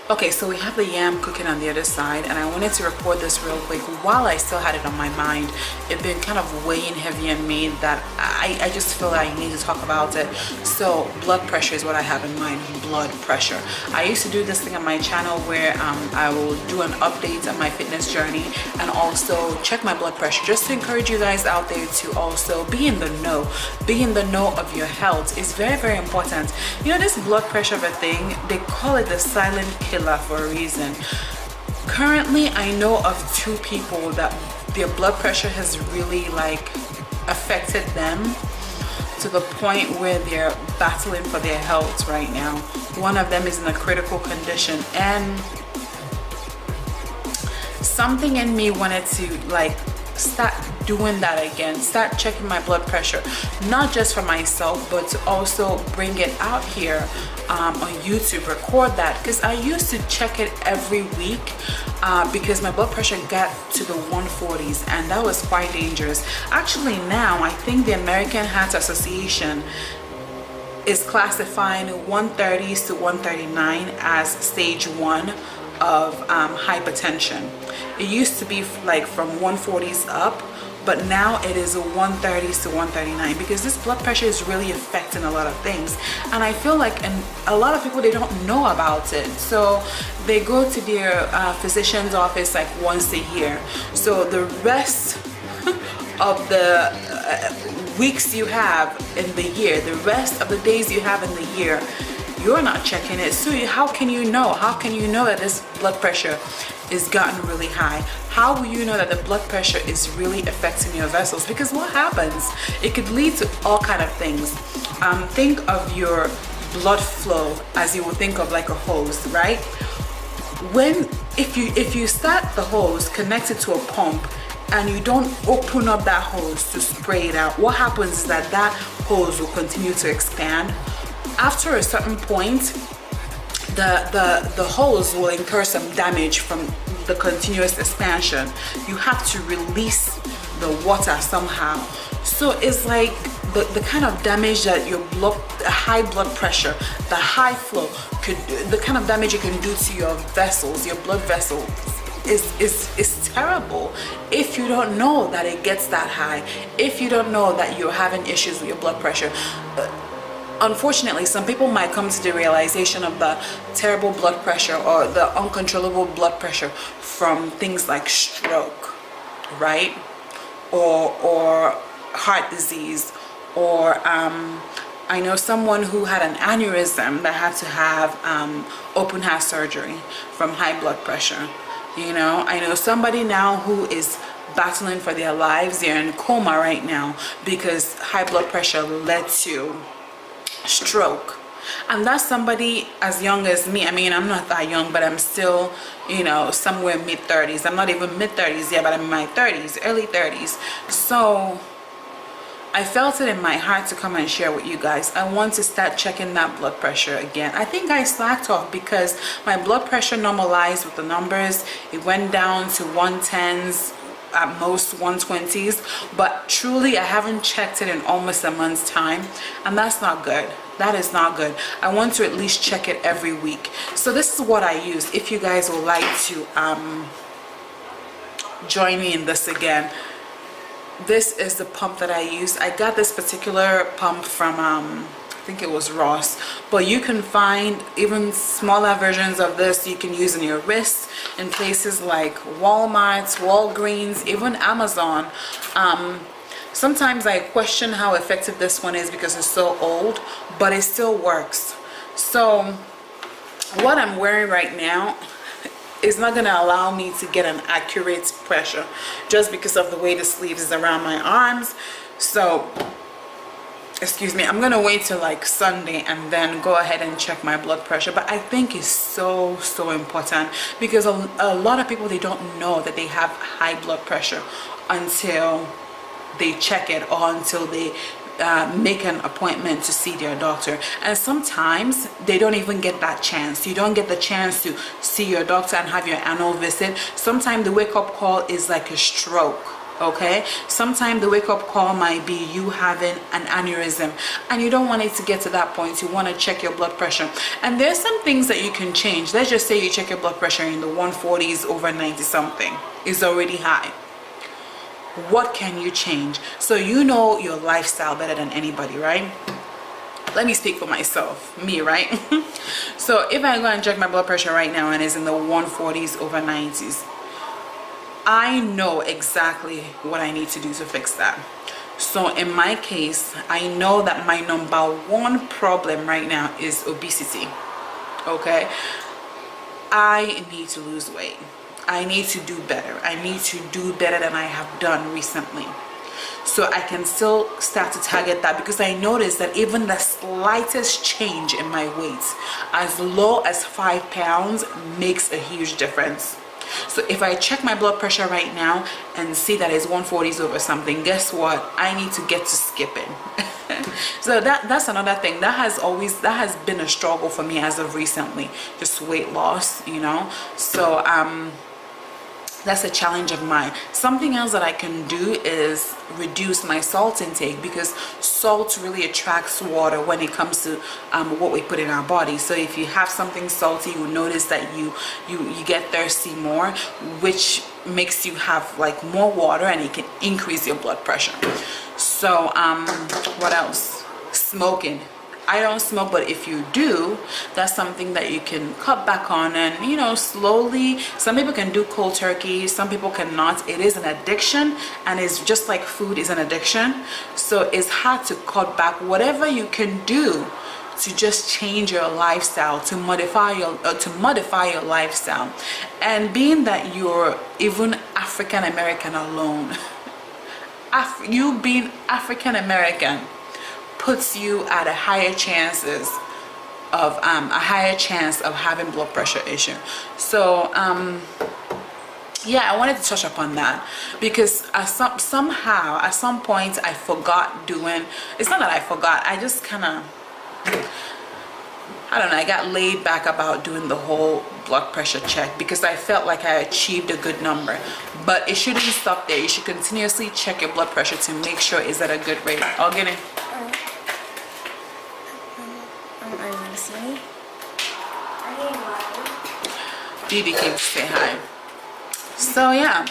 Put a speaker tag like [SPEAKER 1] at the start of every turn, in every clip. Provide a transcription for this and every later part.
[SPEAKER 1] Okay, so we have the yam cooking on the other side, and I wanted to record this real quick while I still had it on my mind. It's been kind of weighing heavy on me that I just feel like I need to talk about it. So blood pressure is what I have in mind, blood pressure. I used to do this thing on my channel where I will do an update on my fitness journey and also check my blood pressure, just to encourage you guys out there to also be in the know. Be in the know of your health is very, very important. You know, this blood pressure of a thing, they call it the silent killer for a reason. Currently, I know of 2 people that their blood pressure has really like affected them to the point where they're battling for their health right now. One of them is in a critical condition, and something in me wanted to like start doing that again, start checking my blood pressure, not just for myself but to also bring it out here on YouTube, record that, because I used to check it every week because my blood pressure got to the 140s, and that was quite dangerous. Actually now I think the American Heart Association is classifying 130s to 139 as stage 1 of hypertension. It used to be like from 140s up, but now it is a 130s to 139 because this blood pressure is really affecting a lot of things. And I feel like a lot of people, they don't know about it, so they go to their physician's office like once a year. So the rest of the weeks you have in the year, the rest of the days you have in the year, you're not checking it. So how can you know? How can you know that this blood pressure is gotten really high? How will you know that the blood pressure is really affecting your vessels? Because what happens, it could lead to all kind of things. Think of your blood flow as you would think of like a hose, right? If you start the hose connected to a pump and you don't open up that hose to spray it out, what happens is that that hose will continue to expand. After a certain point, the hose will incur some damage from the continuous expansion. You have to release the water somehow. So it's like the kind of damage that your the high blood pressure, the high flow the kind of damage it can do to your vessels, your blood vessels, is terrible if you don't know that it gets that high, if you don't know that you're having issues with your blood pressure. Unfortunately, some people might come to the realization of the terrible blood pressure or the uncontrollable blood pressure from things like stroke, right? Or heart disease, or I know someone who had an aneurysm that had to have open heart surgery from high blood pressure. You know, I know somebody now who is battling for their lives. They're in coma right now because high blood pressure led to stroke. And that's somebody as young as me. I mean, I'm not that young, but I'm still, you know, somewhere mid-30s. I'm not even mid-30s yet, but I'm in my 30s, early 30s. So I felt it in my heart to come and share with you guys. I want to start checking that blood pressure again. I think I slacked off because my blood pressure normalized with the numbers. It went down to 110s, at most 120s, but truly I haven't checked it in almost a month's time, and that's not good. That is not good. I want to at least check it every week. So this is what I use. If you guys would like to join me in this again, this is the pump that I use. I got this particular pump from I think it was Ross, but you can find even smaller versions of this you can use in your wrist in places like Walmart, Walgreens, even Amazon. Sometimes I question how effective this one is because it's so old, but it still works. So what I'm wearing right now is not going to allow me to get an accurate pressure just because of the way the sleeves is around my arms. So excuse me, I'm gonna wait till like Sunday and then go ahead and check my blood pressure. But I think it's so important because a lot of people, they don't know that they have high blood pressure until they check it or until they make an appointment to see their doctor. And sometimes they don't even get that chance. You don't get the chance to see your doctor and have your annual visit. Sometimes the wake-up call is like a stroke. Okay, sometimes the wake-up call might be you having an aneurysm, and you don't want it to get to that point. You want to check your blood pressure, and there's some things that you can change. Let's just say you check your blood pressure in the 140s over 90 something is already high. What can you change? So you know your lifestyle better than anybody, right? Let me speak for myself, me, right? So if I go and check my blood pressure right now and it's in the 140s over 90s, I know exactly what I need to do to fix that. So in my case, I know that my number one problem right now is obesity. Okay, I need to lose weight. I need to do better. I need to do better than I have done recently, so I can still start to target that, because I noticed that even the slightest change in my weight, as low as 5 pounds, makes a huge difference. So if I check my blood pressure right now and see that it's 140s over something, guess what? I need to get to skipping. So that's another thing that has been a struggle for me as of recently, just weight loss, you know. So that's a challenge of mine. Something else that I can do is reduce my salt intake, because salt really attracts water when it comes to what we put in our body. So if you have something salty, you notice that you get thirsty more, which makes you have like more water, and it can increase your blood pressure. So what else? Smoking. I don't smoke, but if you do, that's something that you can cut back on, and you know, slowly. Some people can do cold turkey, some people cannot. It is an addiction, and it's just like food is an addiction. So it's hard to cut back. Whatever you can do to just change your lifestyle, to modify your lifestyle. And being that you're even African American alone, you being African American puts you at a higher chance of having blood pressure issue. So yeah, I wanted to touch upon that, because somehow at some point I forgot doing. It's not that I forgot, I just kind of, I don't know, I got laid back about doing the whole blood pressure check, because I felt like I achieved a good number. But it shouldn't stop there. You should continuously check your blood pressure to make sure it's at a good rate. I'll get it.
[SPEAKER 2] Are you gonna see me?
[SPEAKER 1] Didi came to say hi. So yeah,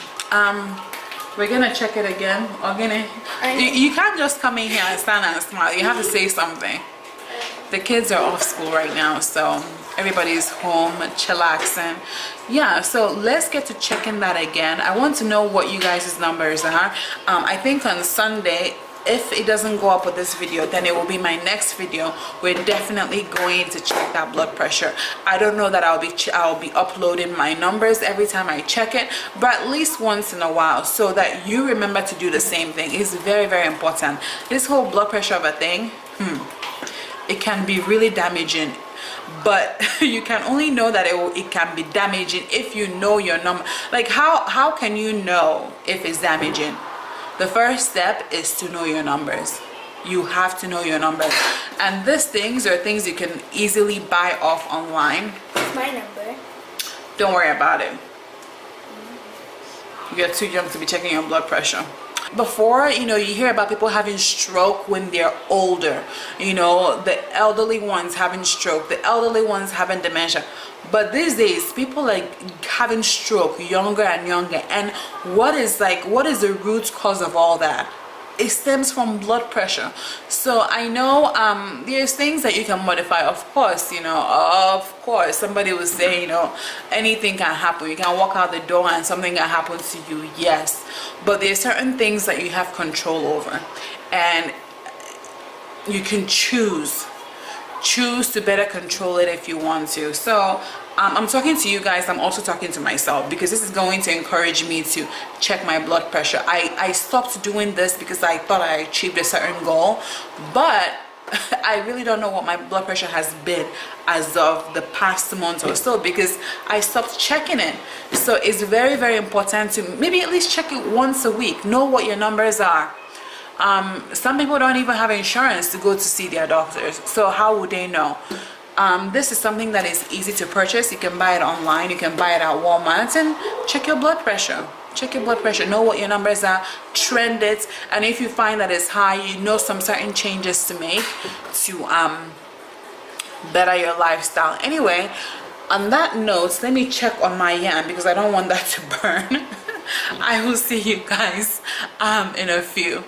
[SPEAKER 1] we're gonna check it again. You can't just come in here and stand and smile. You have to say something. The kids are off school right now, so everybody's home chillaxing. Yeah, so let's get to checking that again. I want to know what you guys' numbers are. I think on Sunday, if it doesn't go up with this video, then it will be my next video. We're definitely going to check that blood pressure. I don't know that I'll be uploading my numbers every time I check it, but at least once in a while, so that you remember to do the same thing. It's very, very important. This whole blood pressure of a thing, it can be really damaging, but you can only know that it can be damaging if you know your number. Like how can you know if it's damaging? The first step is to know your numbers. You have to know your numbers, and these things are things you can easily buy off online.
[SPEAKER 2] My number.
[SPEAKER 1] Don't worry about it. You're too young to be checking your blood pressure. Before, you know, you hear about people having stroke when they're older, you know, the elderly ones having stroke, the elderly ones having dementia. But these days, people like having stroke younger and younger. And what is the root cause of all that? It stems from blood pressure. So I know there's things that you can modify, of course, you know, of course. Somebody will say, you know, anything can happen. You can walk out the door and something can happen to you, yes. But there's certain things that you have control over, and you can choose to better control it if you want to. So I'm talking to you guys, I'm also talking to myself, because this is going to encourage me to check my blood pressure. I stopped doing this because I thought I achieved a certain goal, but I really don't know what my blood pressure has been as of the past month or so, because I stopped checking it. So it's very, very important to maybe at least check it once a week. Know what your numbers are. Some people don't even have insurance to go to see their doctors, so how would they know? This is something that is easy to purchase. You can buy it online, you can buy it at Walmart, and check your blood pressure. check your blood pressure, know what your numbers are, trend it, and if you find that it's high, you know some certain changes to make to better your lifestyle. Anyway, on that note, let me check on my yam because I don't want that to burn. I will see you guys in a few.